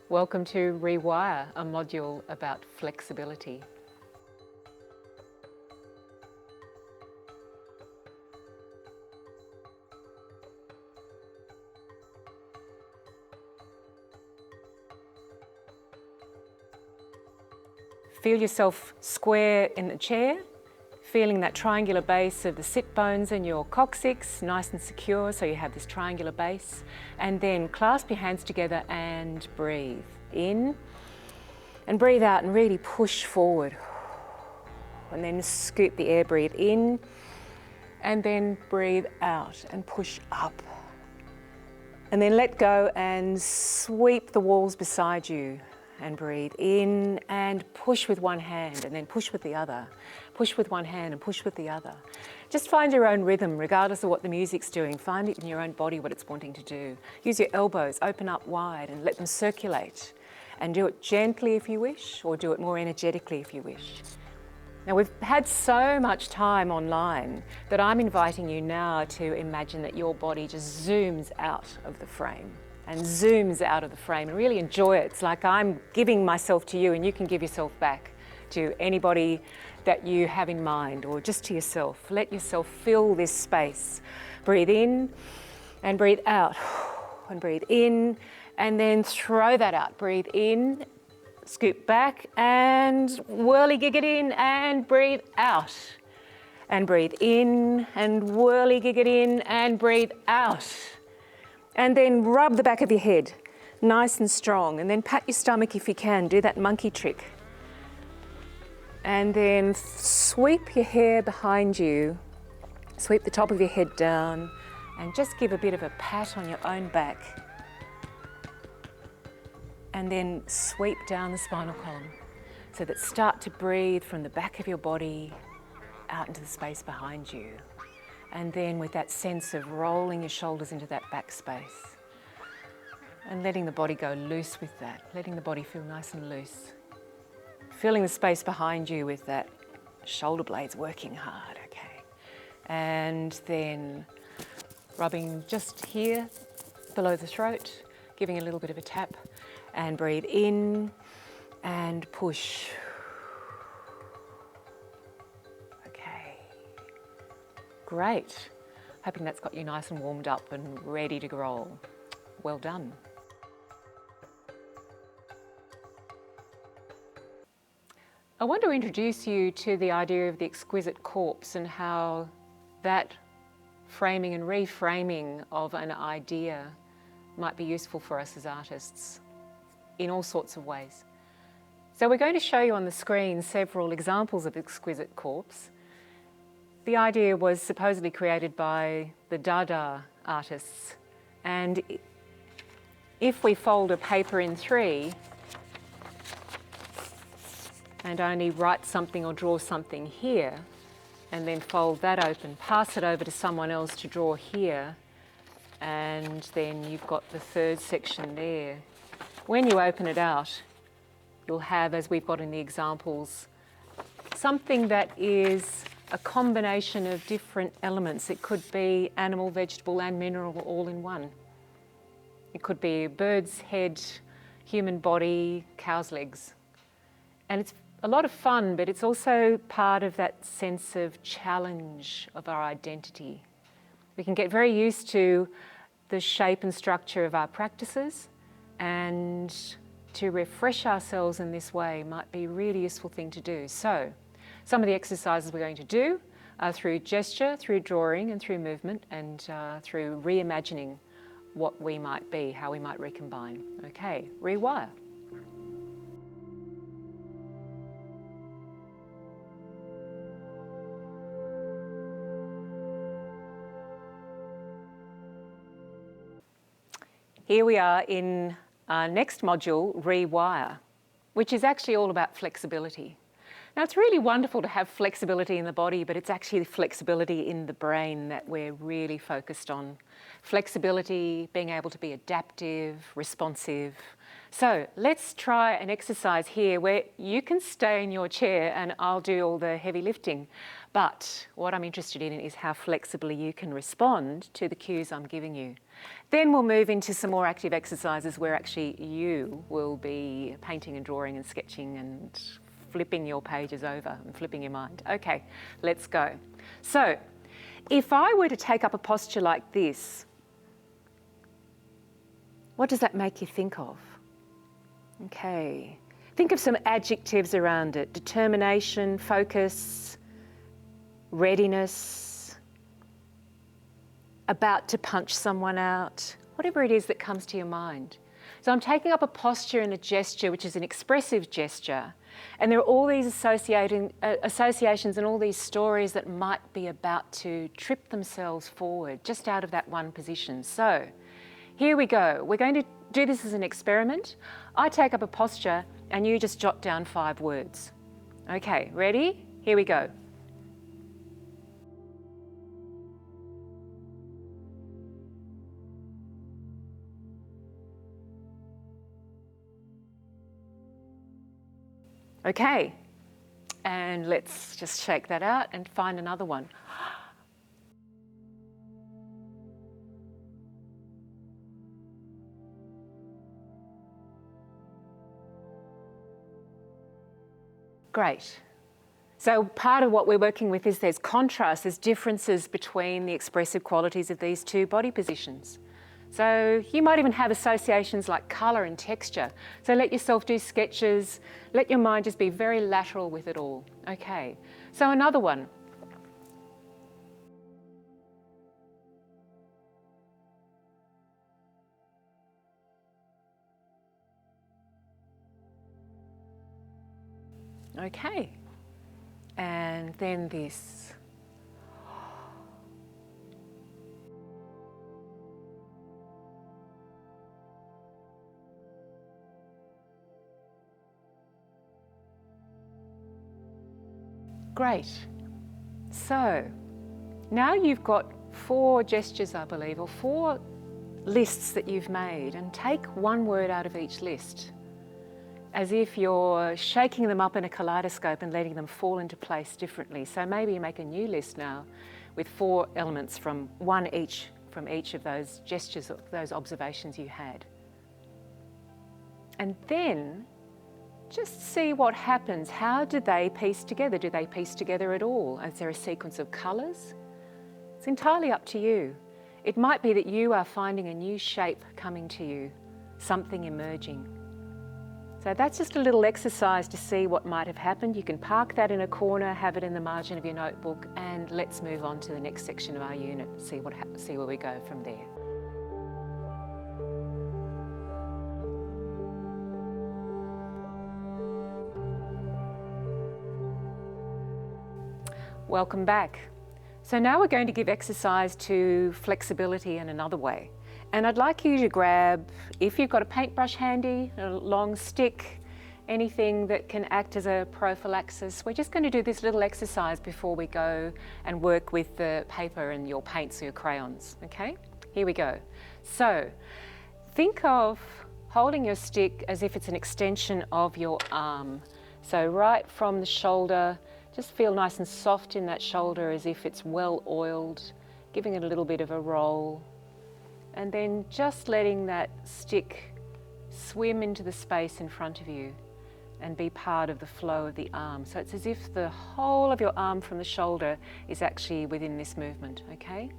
Welcome to Rewire, a module about flexibility. Feel yourself square in the chair, feeling that triangular base of the sit bones and your coccyx nice and secure, so you have this triangular base. And then clasp your hands together and breathe in and breathe out and really push forward. And then scoop the air, breathe in and then breathe out and push up. And then let go and sweep the walls beside you. And breathe in and push with one hand and then push with the other. Push with one hand and push with the other. Just find your own rhythm regardless of what the music's doing. Find it in your own body what it's wanting to do. Use your elbows, open up wide and let them circulate. And do it gently if you wish, or do it more energetically if you wish. Now we've had so much time online that I'm inviting you now to imagine that your body just zooms out of the frame. And zooms out of the frame and really enjoy it. It's like I'm giving myself to you and you can give yourself back to anybody that you have in mind or just to yourself. Let yourself fill this space. Breathe in and breathe out and breathe in and then throw that out. Breathe in, scoop back and whirligig it in and breathe out. And breathe in and whirligig it in and breathe out. And then rub the back of your head, nice and strong. And then pat your stomach if you can, do that monkey trick. And then sweep your hair behind you, sweep the top of your head down, and just give a bit of a pat on your own back. And then sweep down the spinal column so that start to breathe from the back of your body out into the space behind you. And then with that sense of rolling your shoulders into that back space and letting the body go loose with that, letting the body feel nice and loose. Filling the space behind you with that shoulder blades working hard, okay. And then rubbing just here below the throat, giving a little bit of a tap and breathe in and push. Great. Hoping that's got you nice and warmed up and ready to roll. Well done. I want to introduce you to the idea of the exquisite corpse and how that framing and reframing of an idea might be useful for us as artists in all sorts of ways. So we're going to show you on the screen several examples of exquisite corpse. The idea was supposedly created by the Dada artists, and if we fold a paper in three and only write something or draw something here, and then fold that open, pass it over to someone else to draw here, and then you've got the third section there. When you open it out, you'll have, as we've got in the examples, something that is a combination of different elements. It could be animal, vegetable and mineral all in one. It could be a bird's head, human body, cow's legs. And it's a lot of fun, but it's also part of that sense of challenge of our identity. We can get very used to the shape and structure of our practices, and to refresh ourselves in this way might be a really useful thing to do. So, some of the exercises we're going to do are through gesture, through drawing and through movement, and through reimagining what we might be, how we might recombine. Okay, rewire. Here we are in our next module, Rewire, which is actually all about flexibility. Now, it's really wonderful to have flexibility in the body, but it's actually flexibility in the brain that we're really focused on. Flexibility, being able to be adaptive, responsive, So let's try an exercise here where you can stay in your chair and I'll do all the heavy lifting. But what I'm interested in is how flexibly you can respond to the cues I'm giving you. Then we'll move into some more active exercises where actually you will be painting and drawing and sketching and flipping your pages over and flipping your mind. Okay, let's go. So if I were to take up a posture like this, what does that make you think of? Okay, think of some adjectives around it: determination, focus, readiness, about to punch someone out, whatever it is that comes to your mind. So I'm taking up a posture and a gesture, which is an expressive gesture, and there are all these associations and all these stories that might be about to trip themselves forward just out of that one position. So here we go. We're going to do this as an experiment. I take up a posture and you just jot down 5 words. Okay, ready? Here we go. Okay, and let's just shake that out and find another one. Great. So part of what we're working with is there's contrast, there's differences between the expressive qualities of these two body positions. So you might even have associations like colour and texture. So let yourself do sketches, let your mind just be very lateral with it all. Okay, so another one. Okay, and then this. Great. So now you've got 4 gestures, I believe, or 4 lists that you've made, and take one word out of each list, as if you're shaking them up in a kaleidoscope and letting them fall into place differently. So maybe you make a new list now with 4 elements from each of those gestures, those observations you had. And then just see what happens. How do they piece together? Do they piece together at all? Is there a sequence of colours? It's entirely up to you. It might be that you are finding a new shape coming to you, something emerging. So that's just a little exercise to see what might have happened. You can park that in a corner, have it in the margin of your notebook, and let's move on to the next section of our unit, see where we go from there. Welcome back. So now we're going to give exercise to flexibility in another way. And I'd like you to grab, if you've got a paintbrush handy, a long stick, anything that can act as a prophylaxis. We're just going to do this little exercise before we go and work with the paper and your paints or your crayons, okay? Here we go. So think of holding your stick as if it's an extension of your arm. So right from the shoulder, just feel nice and soft in that shoulder as if it's well oiled, giving it a little bit of a roll. And then just letting that stick swim into the space in front of you and be part of the flow of the arm. So it's as if the whole of your arm from the shoulder is actually within this movement, okay?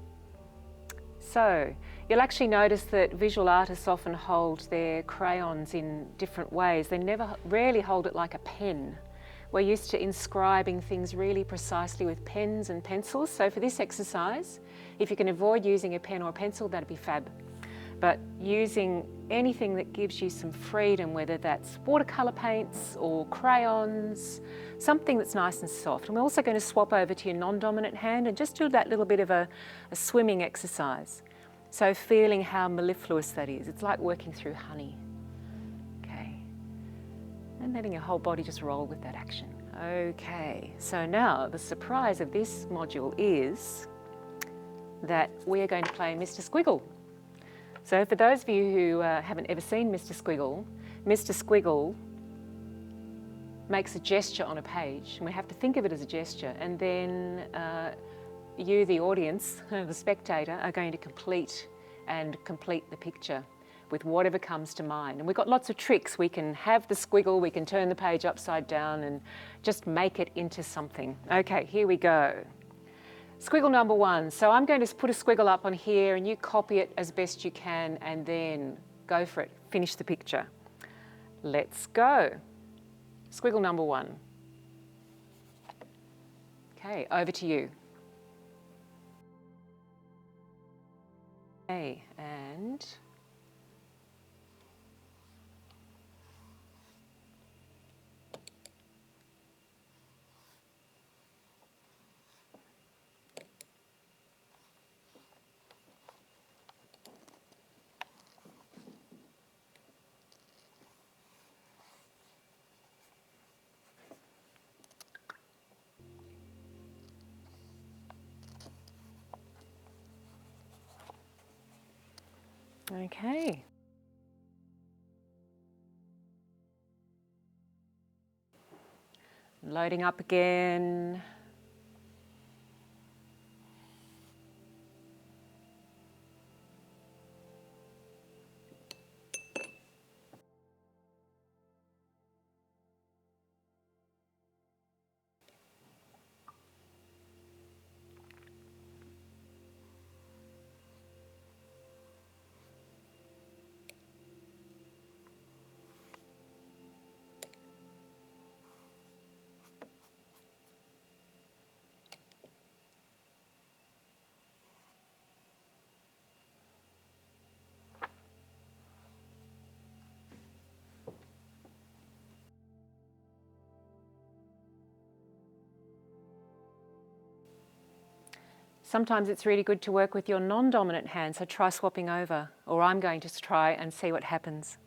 So you'll actually notice that visual artists often hold their crayons in different ways. They rarely hold it like a pen. We're used to inscribing things really precisely with pens and pencils. So for this exercise, if you can avoid using a pen or a pencil, that'd be fab. But using anything that gives you some freedom, whether that's watercolour paints or crayons, something that's nice and soft. And we're also going to swap over to your non-dominant hand and just do that little bit of a swimming exercise. So feeling how mellifluous that is. It's like working through honey. And letting your whole body just roll with that action. Okay, so now the surprise of this module is that we are going to play Mr. Squiggle. So for those of you who haven't ever seen Mr. Squiggle, Mr. Squiggle makes a gesture on a page, and we have to think of it as a gesture, and then you, the audience, the spectator, are going to complete the picture with whatever comes to mind. And we've got lots of tricks. We can have the squiggle, we can turn the page upside down and just make it into something. Okay, here we go. Squiggle number 1. So I'm going to put a squiggle up on here and you copy it as best you can and then go for it. Finish the picture. Let's go. Squiggle number 1. Okay, over to you. Okay, and okay. Loading up again. Sometimes it's really good to work with your non-dominant hand, so try swapping over, or I'm going to try and see what happens.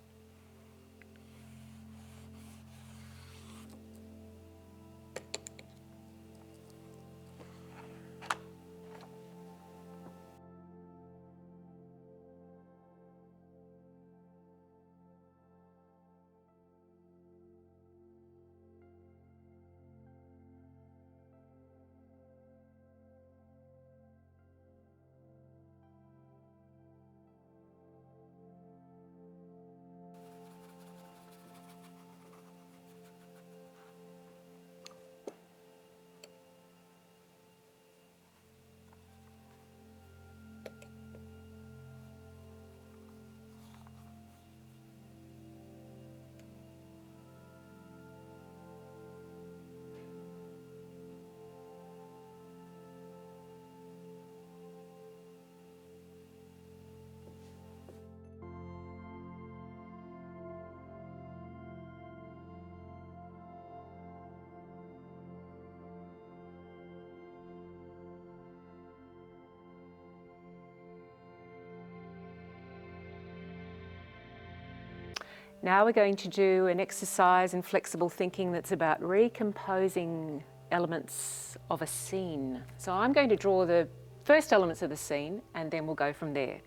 Now we're going to do an exercise in flexible thinking that's about recomposing elements of a scene. So I'm going to draw the first elements of the scene and then we'll go from there.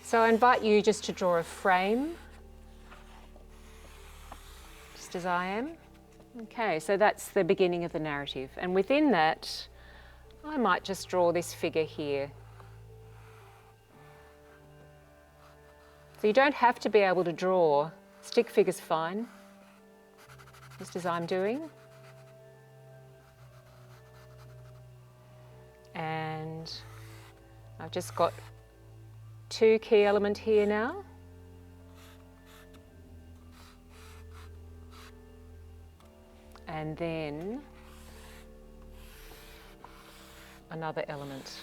So I invite you just to draw a frame, just as I am. Okay, so that's the beginning of the narrative. And within that, I might just draw this figure here. So you don't have to be able to draw. Stick figure's fine, just as I'm doing. And I've just got 2 key element here now. And then another element.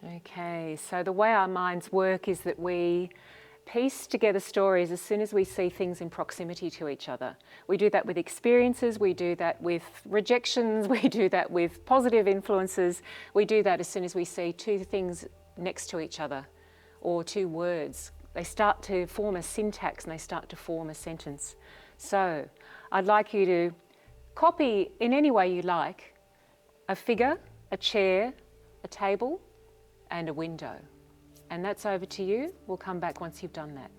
Okay, so the way our minds work is that we piece together stories as soon as we see things in proximity to each other. We do that with experiences, we do that with rejections, we do that with positive influences. We do that as soon as we see 2 things next to each other or 2 words They start to form a syntax and they start to form a sentence. So I'd like you to copy in any way you like a figure, a chair, a table and a window. And that's over to you. We'll come back once you've done that.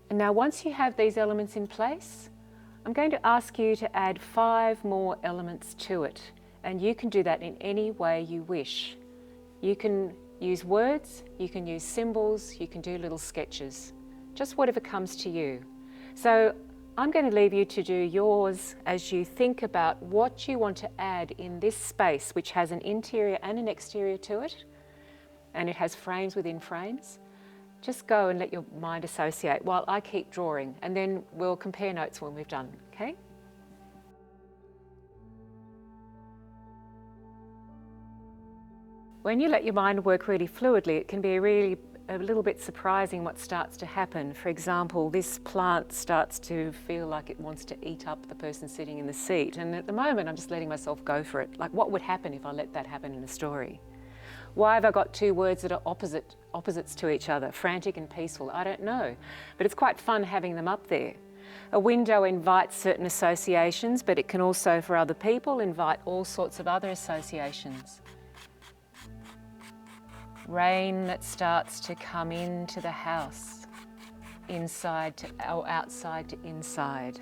And now once you have these elements in place, I'm going to ask you to add 5 more elements to it. And you can do that in any way you wish. You can use words, you can use symbols, you can do little sketches, just whatever comes to you. So I'm going to leave you to do yours as you think about what you want to add in this space, which has an interior and an exterior to it, and it has frames within frames. Just go and let your mind associate while I keep drawing, and then we'll compare notes when we've done, okay? When you let your mind work really fluidly, it can be a little bit surprising what starts to happen. For example, this plant starts to feel like it wants to eat up the person sitting in the seat, and at the moment I'm just letting myself go for it. Like, what would happen if I let that happen in a story? Why have I got 2 words that are opposites to each other, frantic and peaceful? I don't know, but it's quite fun having them up there. A window invites certain associations, but it can also, for other people, invite all sorts of other associations. Rain that starts to come into the house, inside to, or outside to inside.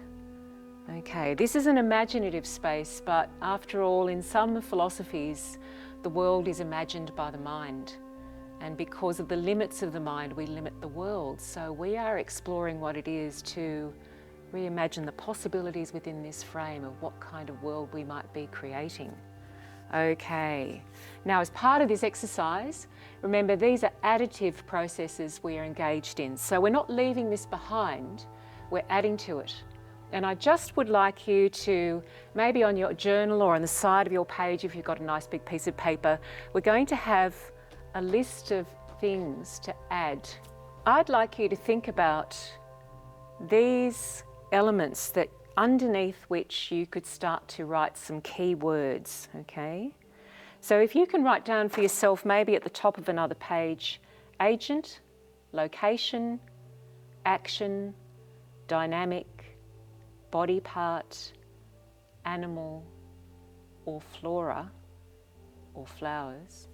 Okay, this is an imaginative space, but after all, in some philosophies, the world is imagined by the mind. And because of the limits of the mind, we limit the world. So we are exploring what it is to reimagine the possibilities within this frame of what kind of world we might be creating. Okay, now as part of this exercise, remember these are additive processes we are engaged in. So we're not leaving this behind, we're adding to it. And I just would like you to, maybe on your journal or on the side of your page, if you've got a nice big piece of paper, we're going to have a list of things to add. I'd like you to think about these elements that underneath which you could start to write some key words, okay? So if you can write down for yourself, maybe at the top of another page, agent, location, action, dynamic, body part, animal, or flora, or flowers.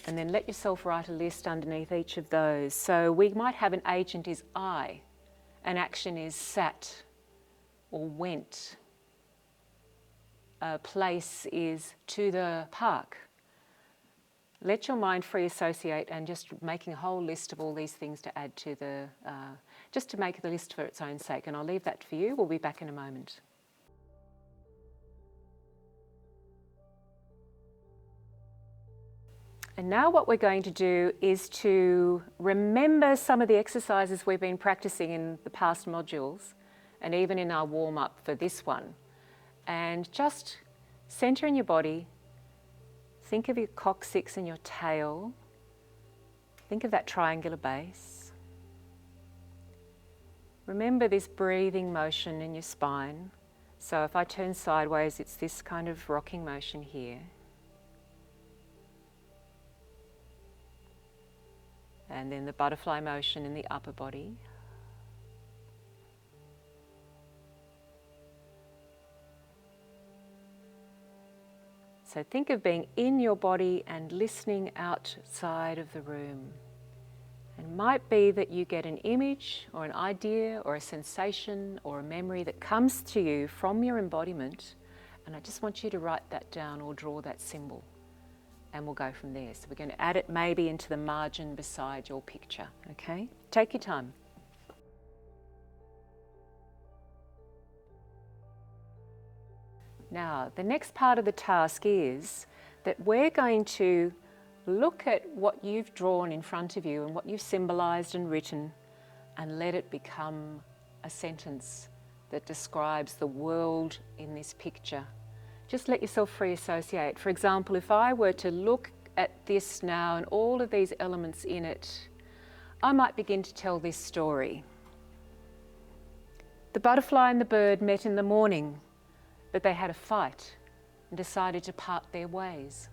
And then let yourself write a list underneath each of those. So we might have an agent is I, an action is sat or went. A place is to the park. Let your mind free associate and just making a whole list of all these things to add to the, just to make the list for its own sake. And I'll leave that for you. We'll be back in a moment. And now what we're going to do is to remember some of the exercises we've been practicing in the past modules and even in our warm-up for this one. And just centre in your body. Think of your coccyx and your tail. Think of that triangular base. Remember this breathing motion in your spine. So if I turn sideways, it's this kind of rocking motion here. And then the butterfly motion in the upper body. So think of being in your body and listening outside of the room. It might be that you get an image or an idea or a sensation or a memory that comes to you from your embodiment, and I just want you to write that down or draw that symbol, and we'll go from there. So we're going to add it maybe into the margin beside your picture, okay? Take your time. Now, the next part of the task is that we're going to look at what you've drawn in front of you and what you've symbolised and written, and let it become a sentence that describes the world in this picture. Just let yourself free associate. For example, if I were to look at this now and all of these elements in it, I might begin to tell this story. The butterfly and the bird met in the morning. but they had a fight and decided to part their ways.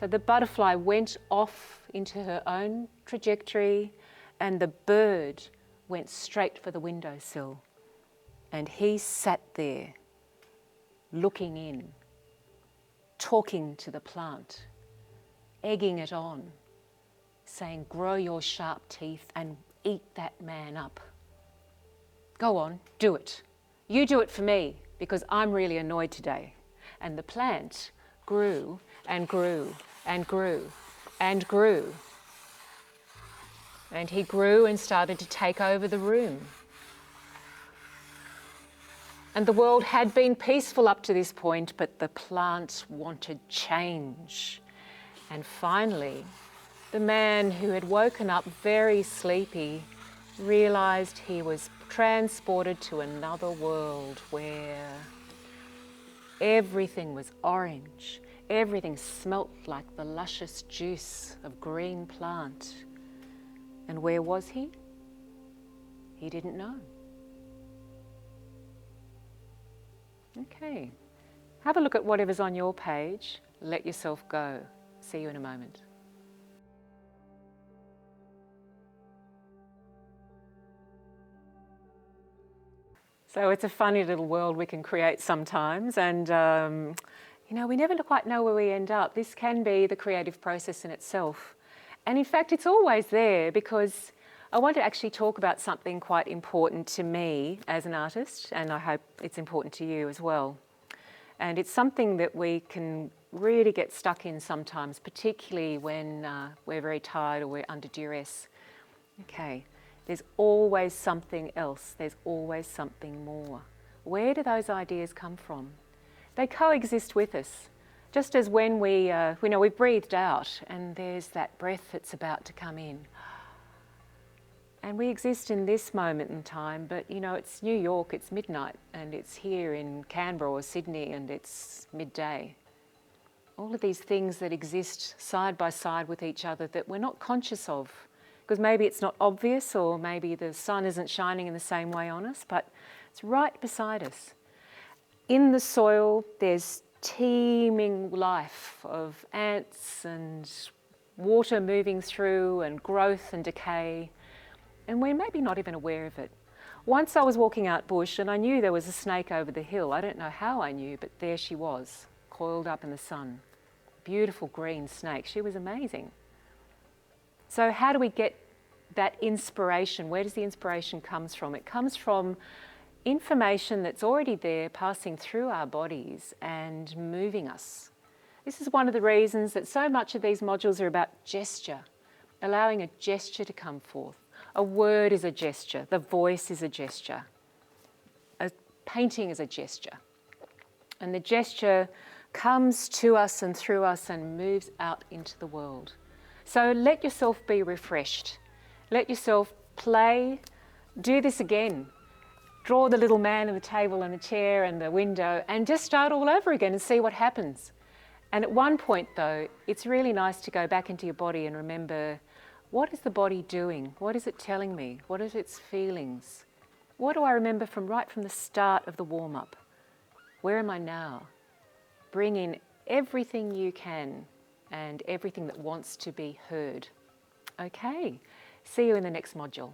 So the butterfly went off into her own trajectory and the bird went straight for the windowsill. And he sat there, looking in, talking to the plant, egging it on, saying, grow your sharp teeth and eat that man up. Go on, do it. You do it for me because I'm really annoyed today. And the plant grew and grew and grew and grew. And he grew and started to take over the room. And the world had been peaceful up to this point, but the plant wanted change. And finally, the man who had woken up very sleepy realised he was transported to another world where everything was orange, everything smelt like the luscious juice of green plant. And where was he? He didn't know. Okay, have a look at whatever's on your page. Let yourself go. See you in a moment. So it's a funny little world we can create sometimes, and you know, we never quite know where we end up. This can be the creative process in itself. And in fact, it's always there, because I want to actually talk about something quite important to me as an artist, and I hope it's important to you as well. And it's something that we can really get stuck in sometimes, particularly when we're very tired or we're under duress. Okay, there's always something else. There's always something more. Where do those ideas come from? They coexist with us. Just as when we've breathed out and there's that breath that's about to come in. And we exist in this moment in time, but you know, it's New York, it's midnight, and it's here in Canberra or Sydney and it's midday. All of these things that exist side by side with each other that we're not conscious of, because maybe it's not obvious, or maybe the sun isn't shining in the same way on us, but it's right beside us. In the soil, there's teeming life of ants and water moving through and growth and decay, and we're maybe not even aware of it. Once I was walking out bush and I knew there was a snake over the hill. I don't know how I knew, but there she was, coiled up in the sun. Beautiful green snake. She was amazing. So how do we get that inspiration? Where does the inspiration come from? It comes from information that's already there, passing through our bodies and moving us. This is one of the reasons that so much of these modules are about gesture, allowing a gesture to come forth. A word is a gesture, the voice is a gesture, a painting is a gesture. And the gesture comes to us and through us and moves out into the world. So let yourself be refreshed. Let yourself play. Do this again. Draw the little man and the table and the chair and the window and just start all over again and see what happens. And at one point though, it's really nice to go back into your body and remember, what is the body doing? What is it telling me? What is its feelings? What do I remember right from the start of the warm-up? Where am I now? Bring in everything you can and everything that wants to be heard. Okay, see you in the next module.